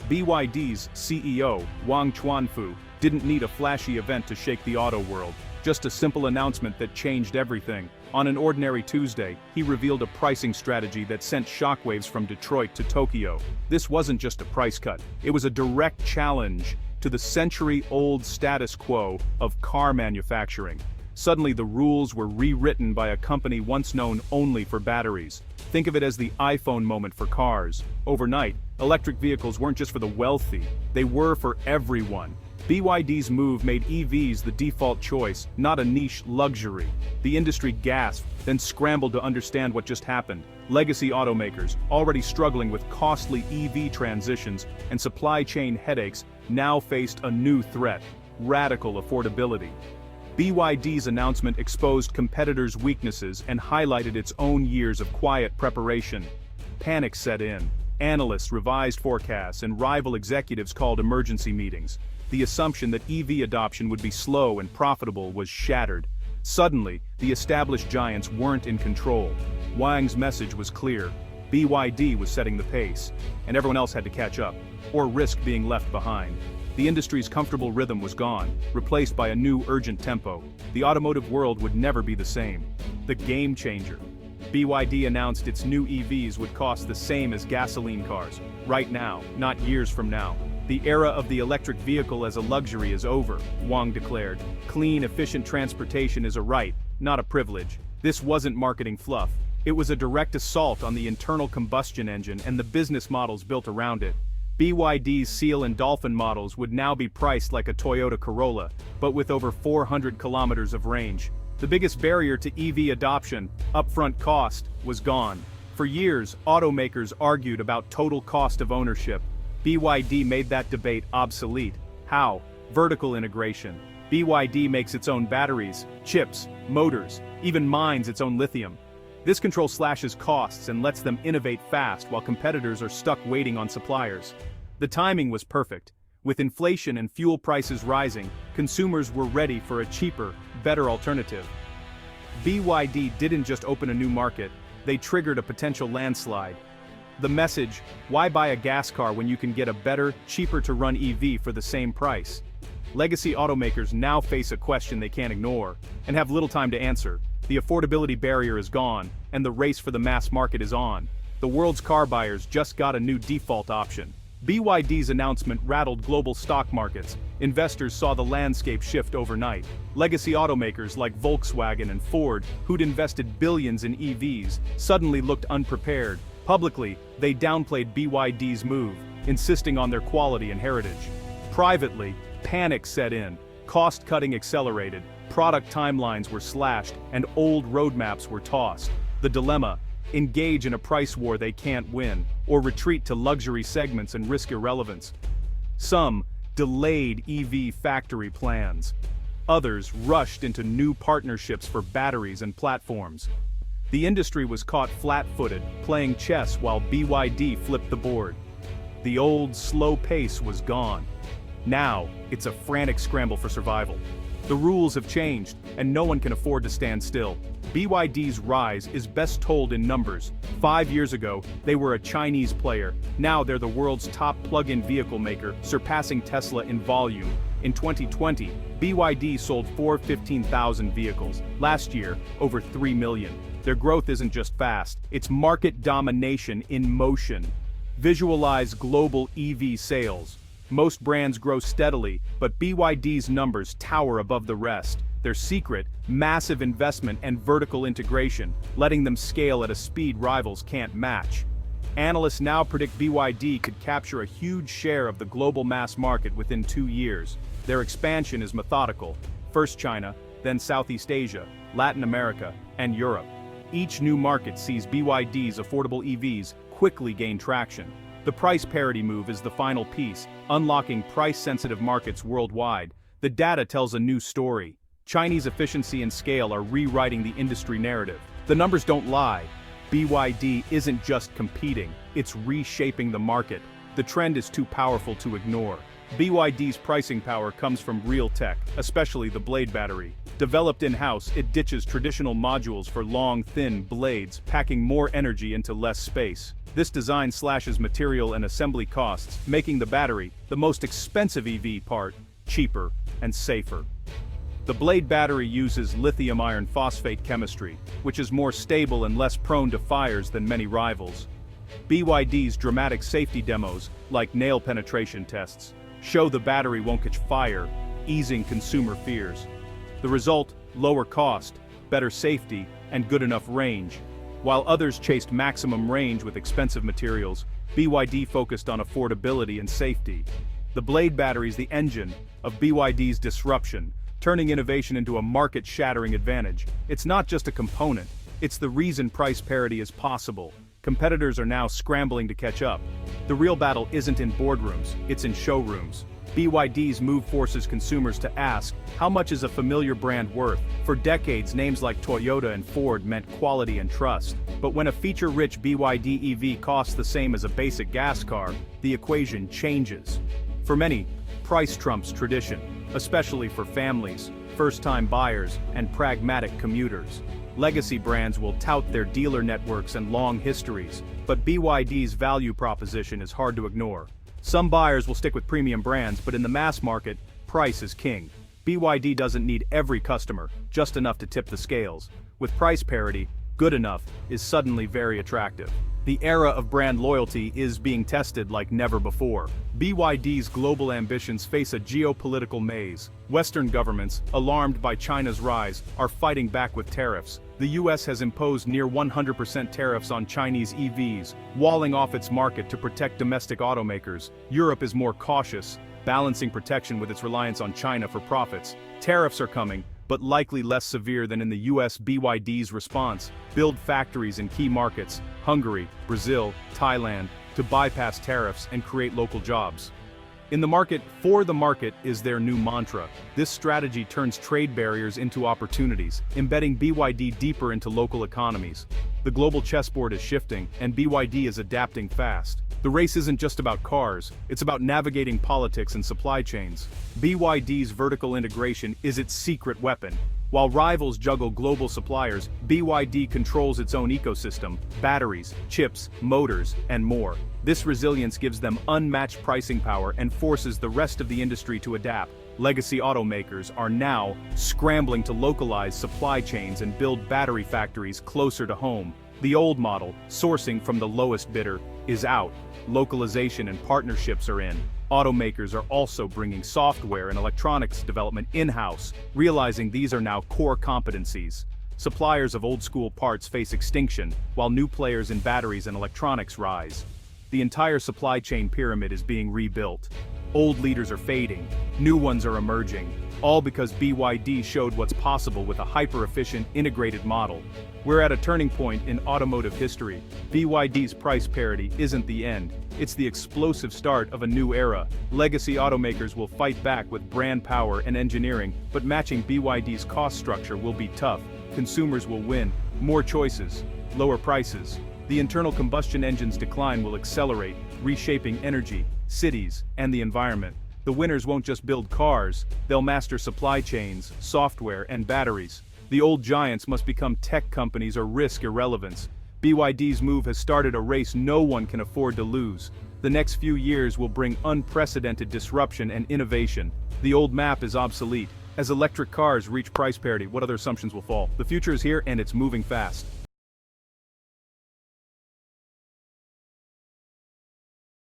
BYD's CEO, Wang Chuanfu, didn't need a flashy event to shake the auto world, just a simple announcement that changed everything. On an ordinary Tuesday, he revealed a pricing strategy that sent shockwaves from Detroit to Tokyo. This wasn't just a price cut, it was a direct challenge to the century-old status quo of car manufacturing. Suddenly the rules were rewritten by a company once known only for batteries. Think of it as the iPhone moment for cars. Overnight, electric vehicles weren't just for the wealthy, they were for everyone. BYD's move made EVs the default choice, not a niche luxury. The industry gasped, then scrambled to understand what just happened. Legacy automakers, already struggling with costly EV transitions and supply chain headaches, now faced a new threat: radical affordability. BYD's announcement exposed competitors' weaknesses and highlighted its own years of quiet preparation. Panic set in. Analysts revised forecasts and rival executives called emergency meetings. The assumption that EV adoption would be slow and profitable was shattered. Suddenly, the established giants weren't in control. Wang's message was clear: BYD was setting the pace, and everyone else had to catch up, or risk being left behind. The industry's comfortable rhythm was gone, replaced by a new urgent tempo. The automotive world would never be the same. The game changer. BYD announced its new EVs would cost the same as gasoline cars, right now, not years from now. The era of the electric vehicle as a luxury is over, Wang declared. Clean, efficient transportation is a right, not a privilege. This wasn't marketing fluff. It was a direct assault on the internal combustion engine and the business models built around it. BYD's Seal and Dolphin models would now be priced like a Toyota Corolla, but with over 400 kilometers of range. The biggest barrier to EV adoption, upfront cost, was gone. For years, automakers argued about total cost of ownership. BYD made that debate obsolete. How? Vertical integration. BYD makes its own batteries, chips, motors, even mines its own lithium. This control slashes costs and lets them innovate fast while competitors are stuck waiting on suppliers. The timing was perfect. With inflation and fuel prices rising, consumers were ready for a cheaper, better alternative. BYD didn't just open a new market, they triggered a potential landslide. The message: why buy a gas car when you can get a better, cheaper-to-run EV for the same price? Legacy automakers now face a question they can't ignore, and have little time to answer. The affordability barrier is gone, and the race for the mass market is on. The world's car buyers just got a new default option. BYD's announcement rattled global stock markets. Investors saw the landscape shift overnight. Legacy automakers like Volkswagen and Ford, who'd invested billions in EVs, suddenly looked unprepared. Publicly, they downplayed BYD's move, insisting on their quality and heritage. Privately, panic set in. Cost-cutting accelerated, product timelines were slashed, and old roadmaps were tossed. The dilemma: engage in a price war they can't win, or retreat to luxury segments and risk irrelevance. Some delayed EV factory plans. Others rushed into new partnerships for batteries and platforms. The industry was caught flat-footed, playing chess while BYD flipped the board. The old, slow pace was gone. Now, it's a frantic scramble for survival. The rules have changed, and no one can afford to stand still. BYD's rise is best told in numbers. 5 years ago, they were a Chinese player. Now they're the world's top plug-in vehicle maker, surpassing Tesla in volume. In 2020, BYD sold 415,000 vehicles. Last year, over 3 million. Their growth isn't just fast, it's market domination in motion. Visualize global EV sales. Most brands grow steadily, but BYD's numbers tower above the rest. Their secret: massive investment and vertical integration, letting them scale at a speed rivals can't match. Analysts now predict BYD could capture a huge share of the global mass market within 2 years. Their expansion is methodical. First China, then Southeast Asia, Latin America, and Europe. Each new market sees BYD's affordable EVs quickly gain traction. The price parity move is the final piece, unlocking price-sensitive markets worldwide. The data tells a new story. Chinese efficiency and scale are rewriting the industry narrative. The numbers don't lie. BYD isn't just competing, it's reshaping the market. The trend is too powerful to ignore. BYD's pricing power comes from real tech, especially the blade battery. Developed in-house, it ditches traditional modules for long, thin blades, packing more energy into less space. This design slashes material and assembly costs, making the battery, the most expensive EV part, cheaper and safer. The blade battery uses lithium iron phosphate chemistry, which is more stable and less prone to fires than many rivals. BYD's dramatic safety demos, like nail penetration tests, show the battery won't catch fire, easing consumer fears. The result: lower cost, better safety, and good enough range. While others chased maximum range with expensive materials, BYD focused on affordability and safety. The blade battery is the engine of BYD's disruption, turning innovation into a market-shattering advantage. It's not just a component, it's the reason price parity is possible. Competitors are now scrambling to catch up. The real battle isn't in boardrooms, it's in showrooms. BYD's move forces consumers to ask, how much is a familiar brand worth? For decades, names like Toyota and Ford meant quality and trust. But when a feature-rich BYD EV costs the same as a basic gas car, the equation changes. For many, price trumps tradition, especially for families, first-time buyers, and pragmatic commuters. Legacy brands will tout their dealer networks and long histories, but BYD's value proposition is hard to ignore. Some buyers will stick with premium brands, but in the mass market, price is king. BYD doesn't need every customer, just enough to tip the scales. With price parity, good enough is suddenly very attractive. The era of brand loyalty is being tested like never before. BYD's global ambitions face a geopolitical maze. Western governments, alarmed by China's rise, are fighting back with tariffs. The US has imposed near 100% tariffs on Chinese EVs, walling off its market to protect domestic automakers. Europe is more cautious, balancing protection with its reliance on China for profits. Tariffs are coming, but likely less severe than in the US. BYD's response: build factories in key markets, Hungary, Brazil, Thailand, to bypass tariffs and create local jobs. In the market, for the market is their new mantra. This strategy turns trade barriers into opportunities, embedding BYD deeper into local economies. The global chessboard is shifting, and BYD is adapting fast. The race isn't just about cars, it's about navigating politics and supply chains. BYD's vertical integration is its secret weapon. While rivals juggle global suppliers, BYD controls its own ecosystem: batteries, chips, motors, and more. This resilience gives them unmatched pricing power and forces the rest of the industry to adapt. Legacy automakers are now scrambling to localize supply chains and build battery factories closer to home. The old model, sourcing from the lowest bidder, is out. Localization and partnerships are in. Automakers are also bringing software and electronics development in-house, realizing these are now core competencies. Suppliers of old-school parts face extinction, while new players in batteries and electronics rise. The entire supply chain pyramid is being rebuilt. Old leaders are fading, new ones are emerging, all because BYD showed what's possible with a hyper-efficient, integrated model. We're at a turning point in automotive history. BYD's price parity isn't the end, it's the explosive start of a new era. Legacy automakers will fight back with brand power and engineering, but matching BYD's cost structure will be tough. Consumers will win, more choices, lower prices. The internal combustion engine's decline will accelerate, reshaping energy, cities, and the environment. The winners won't just build cars, they'll master supply chains, software, and batteries. The old giants must become tech companies or risk irrelevance. BYD's move has started a race no one can afford to lose. The next few years will bring unprecedented disruption and innovation. The old map is obsolete. As electric cars reach price parity, what other assumptions will fall? The future is here and it's moving fast.